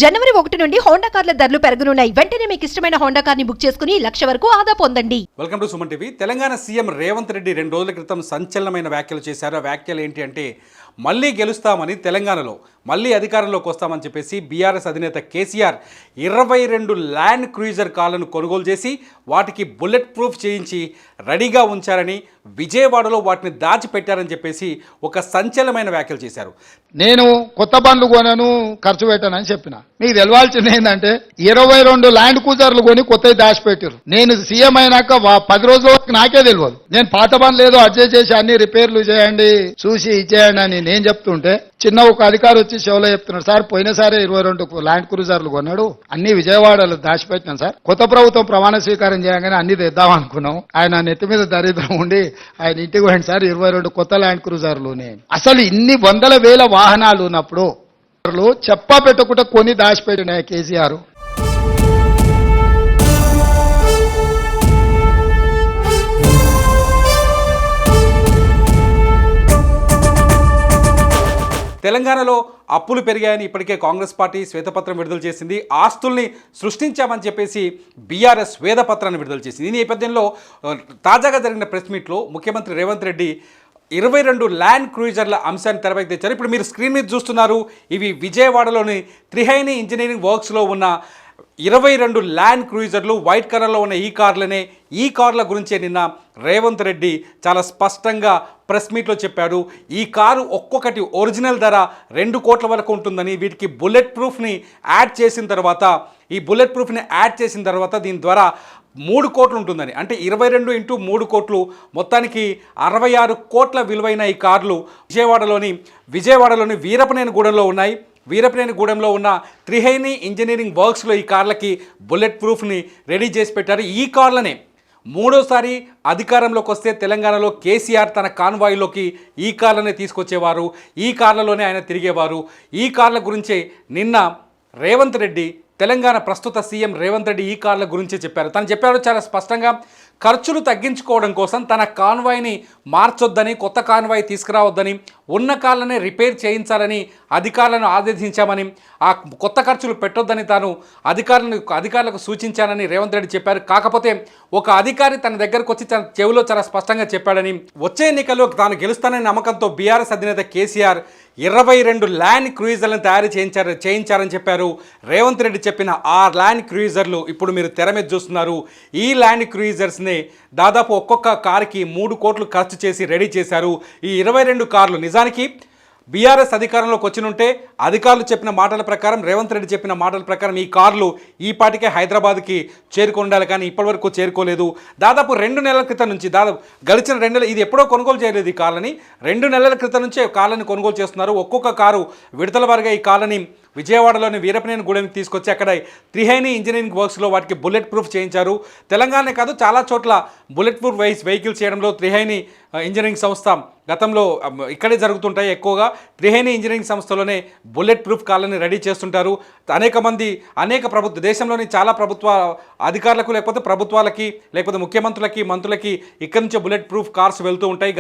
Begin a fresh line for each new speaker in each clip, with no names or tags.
జనవరి 1 నుండి హోండా కార్ల ధరలు పెరగనున్నాయి. వెంటనే మీకు ఇష్టమైన హోండా కార్ని బుక్ చేసుకుని 1,00,000 వరకు ఆదా పొందండి.
Welcome to Suman TV. Telangana CM Revanth Reddy 2 రోజుల క్రితం సంచలనమైన వ్యాఖ్యలు చేశారు. ఆ వ్యాఖ్యలు ఏంటి అంటే మళ్ళీ గెలుస్తామని, తెలంగాణలో మళ్ళీ అధికారంలోకి వస్తామని చెప్పేసి బీఆర్ఎస్ అధినేత కేసీఆర్ 22 ల్యాండ్ క్రూయిజర్ కార్లను కొనుగోలు చేసి వాటికి బుల్లెట్ ప్రూఫ్ చేయించి రెడీగా ఉంచారని, విజయవాడలో వాటిని దాచిపెట్టారని చెప్పేసి ఒక సంచలనమైన వ్యాఖ్యలు చేశారు.
నేను కొత్త బండ్లు కొనను, ఖర్చు పెట్టానని చెప్పిన. మీకు తెలవాల్సింది ఏంటంటే 22 ల్యాండ్ క్రూజర్లు కొని కొత్తవి దాచిపెట్టారు. నేను సీఎం అయినాక 10 రోజుల వరకు నాకే తెలియదు. నేను పాత బండ్లు ఏదో అడ్జస్ట్ చేసి అన్ని రిపేర్లు చేయండి, చూసి ఇచ్చేయండి అని నేను చెప్తుంటే చిన్న ఒక అధికారి వచ్చి షోలో చెప్తున్నాడు, సార్ పోయినసారి 22 ల్యాండ్ క్రూజర్లు కొన్నాడు, అన్ని విజయవాడలో దాచిపెట్టినాం సార్. కొత్త ప్రభుత్వం ప్రమాణ స్వీకారం చేయగానే అన్ని తెద్దాం అనుకున్నాం. ఆయన నెత్తి మీద దరిద్రం ఉండి ఆయన ఇంటికి పోయింది సార్ 22 కొత్త ల్యాండ్ క్రూజర్లునే. అసలు ఇన్ని వందల వేల వాహనాలు ఉన్నప్పుడు చెప్పా పెట్టకుండా కొని దాచిపెట్టిన కేసీఆర్.
తెలంగాణలో అప్పులు పెరిగాయని ఇప్పటికే కాంగ్రెస్ పార్టీ శ్వేతపత్రం విడుదల చేసింది. ఆస్తుల్ని సృష్టించామని చెప్పేసి బీఆర్ఎస్ శ్వేతపత్రాన్ని విడుదల చేసింది. ఈ నేపథ్యంలో తాజాగా జరిగిన ప్రెస్ మీట్లో ముఖ్యమంత్రి రేవంత్ రెడ్డి 22 ల్యాండ్ క్రూయిజర్ల అంశాన్ని తెరపైకి తెచ్చారు. ఇప్పుడు మీరు స్క్రీన్ మీద చూస్తున్నారు, ఇవి విజయవాడలోని త్రిహేణి ఇంజనీరింగ్ వర్క్స్లో ఉన్న 22 ల్యాండ్ క్రూయిజర్లు. వైట్ కలర్లో ఉన్న ఈ కార్లనే. ఈ కార్ల గురించే నిన్న రేవంత్ రెడ్డి చాలా స్పష్టంగా ప్రెస్ మీట్లో చెప్పాడు. ఈ కారు ఒక్కొక్కటి ఒరిజినల్ ధర 2 కోట్ల వరకు ఉంటుందని, వీటికి బుల్లెట్ ప్రూఫ్ని యాడ్ చేసిన తర్వాత, ఈ బుల్లెట్ ప్రూఫ్ని యాడ్ చేసిన తర్వాత దీని ద్వారా 3 కోట్లు ఉంటుందని, అంటే 22 × 3 కోట్లు, మొత్తానికి 66 కోట్ల విలువైన ఈ కార్లు విజయవాడలోని వీరపనేనిగూడెంలో ఉన్నాయి. వీరపనేనిగూడెంలో ఉన్న త్రిహేణి ఇంజనీరింగ్ వర్క్స్లో ఈ కార్లకి బుల్లెట్ ప్రూఫ్ని రెడీ చేసి పెట్టారు. ఈ కార్లనే మూడోసారి అధికారంలోకి వస్తే తెలంగాణలో కేసీఆర్ తన కాన్వాయ్లోకి ఈ కార్లనే తీసుకొచ్చేవారు, ఈ కార్లలోనే ఆయన తిరిగేవారు. ఈ కార్ల గురించే నిన్న రేవంత్ రెడ్డి, తెలంగాణ ప్రస్తుత సీఎం రేవంత్ రెడ్డి ఈ కార్ల గురించే చెప్పారు. తను చెప్పారు చాలా స్పష్టంగా, ఖర్చులు తగ్గించుకోవడం కోసం తన కాన్వాయ్ని మార్చొద్దని, కొత్త కాన్వాయ్ తీసుకురావద్దని, ఉన్న కార్లనే రిపేర్ చేయించాలని అధికారులను ఆదేశించామని, ఆ కొత్త ఖర్చులు పెట్టొద్దని తాను అధికారులకు సూచించానని రేవంత్ రెడ్డి చెప్పారు. కాకపోతే ఒక అధికారి తన దగ్గరకు వచ్చి తన చెవిలో చాలా స్పష్టంగా చెప్పాడని, వచ్చే ఎన్నికల్లో తాను గెలుస్తానని నమ్మకంతో బీఆర్ఎస్ అధినేత కేసీఆర్ 22 ల్యాండ్ క్రూయిజర్లను తయారు చేయించారని చెప్పారు. రేవంత్ రెడ్డి చెప్పిన ఆ ల్యాండ్ క్రూయిజర్లు ఇప్పుడు మీరు తెర మీద చూస్తున్నారు. ఈ ల్యాండ్ క్రూయిజర్స్ని దాదాపు ఒక్కొక్క కారుకి 3 కోట్లు ఖర్చు చేసి రెడీ చేశారు. ఈ 22 కార్లు నిజానికి బీఆర్ఎస్ అధికారంలోకి వచ్చినుంటే అధికారులు చెప్పిన మాటల ప్రకారం, రేవంత్ రెడ్డి చెప్పిన మాటల ప్రకారం ఈ కార్లు ఈ పాటికే హైదరాబాద్కి చేరుకుండాలి, కానీ ఇప్పటివరకు చేరుకోలేదు. దాదాపు 2 నెలల క్రితం నుంచి, గడిచిన 2 నెలలు, ఇది ఎప్పుడో కొనుగోలు చేయలేదు ఈ కార్లని, 2 నెలల క్రితం నుంచే కార్లని కొనుగోలు చేస్తున్నారు. ఒక్కొక్క కారు విడతల వారిగా ఈ కార్లని విజయవాడలోని వీరపనేనిగూడెంకి తీసుకొచ్చి అక్కడ త్రిహేణి ఇంజనీరింగ్ వర్క్స్లో వాటికి బుల్లెట్ ప్రూఫ్ చేయించారు. తెలంగాణ కాదు, చాలా చోట్ల బుల్లెట్ ప్రూఫ్ వెహికల్స్ చేయడంలో త్రిహేణి ఇంజనీరింగ్ సంస్థ గతంలో ఇక్కడే జరుగుతుంటాయి. ఎక్కువగా త్రిహేణి ఇంజనీరింగ్ సంస్థలోనే బుల్లెట్ ప్రూఫ్ కార్లని రెడీ చేస్తుంటారు. అనేక దేశంలోని చాలా ప్రభుత్వ అధికారులకు, లేకపోతే ప్రభుత్వాలకి, లేకపోతే ముఖ్యమంత్రులకి, మంత్రులకి ఇక్కడి నుంచే బుల్లెట్ ప్రూఫ్ కార్స్ వెళ్తూ ఉంటాయి.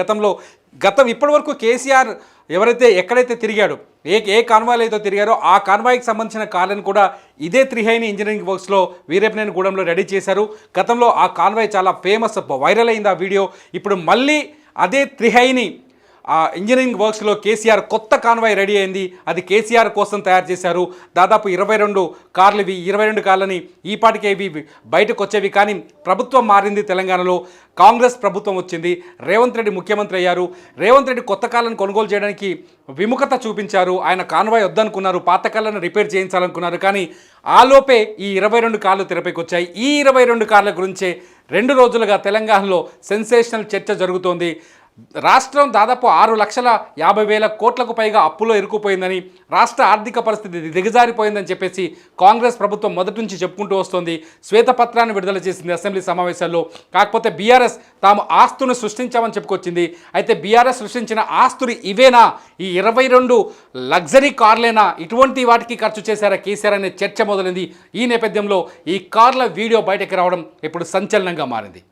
ఇప్పటివరకు కేసీఆర్ ఎక్కడైతే తిరిగాడో, ఏ కాన్వాయ్లో అయితే తిరిగారో ఆ కాన్వాయ్కి సంబంధించిన కార్లను కూడా ఇదే త్రిహేణి ఇంజనీరింగ్ వర్క్స్లో వీరపనేనిగూడెంలో రెడీ చేశారు. గతంలో ఆ కాన్వాయ్ చాలా ఫేమస్, వైరల్ అయింది ఆ వీడియో. ఇప్పుడు మళ్ళీ అదే త్రిహేణి ఇంజనీరింగ్ వర్క్స్లో కేసీఆర్ కొత్త కాన్వాయ్ రెడీ అయింది. అది కేసీఆర్ కోసం తయారు చేశారు. దాదాపు 22 కార్లు. ఇవి 22 కార్లని ఈ పాటికే ఇవి బయటకు వచ్చేవి, కానీ ప్రభుత్వం మారింది. తెలంగాణలో కాంగ్రెస్ ప్రభుత్వం వచ్చింది, రేవంత్ రెడ్డి ముఖ్యమంత్రి అయ్యారు. రేవంత్ రెడ్డి కొత్త కార్లను కొనుగోలు చేయడానికి విముఖత చూపించారు. ఆయన కాన్వాయ్ వద్దనుకున్నారు, పాత కార్లను రిపేర్ చేయించాలనుకున్నారు. కానీ ఆలోపే ఈ 22 కార్లు తెరపైకి వచ్చాయి. ఈ 22 కార్ల గురించే 2 రోజులుగా తెలంగాణలో సెన్సేషనల్ చర్చ జరుగుతోంది. రాష్ట్రం దాదాపు 6,50,000 కోట్లకు పైగా అప్పులో ఇరుక్కుపోయిందని, రాష్ట్ర ఆర్థిక పరిస్థితి దిగజారిపోయిందని చెప్పేసి కాంగ్రెస్ ప్రభుత్వం మొదటి నుంచి చెప్పుకుంటూ వస్తోంది. శ్వేతపత్రాన్ని విడుదల చేసింది అసెంబ్లీ సమావేశాల్లో. కాకపోతే బీఆర్ఎస్ తాము ఆస్తును సృష్టించామని చెప్పుకొచ్చింది. అయితే బీఆర్ఎస్ సృష్టించిన ఆస్తులు ఇవేనా? ఈ 22 లగ్జరీ కార్లేనా? ఇటువంటి వాటికి ఖర్చు చేశారా కేసీఆర్ అనే చర్చ మొదలైంది. ఈ నేపథ్యంలో ఈ కార్ల వీడియో బయటకు రావడం ఇప్పుడు సంచలనంగా మారింది.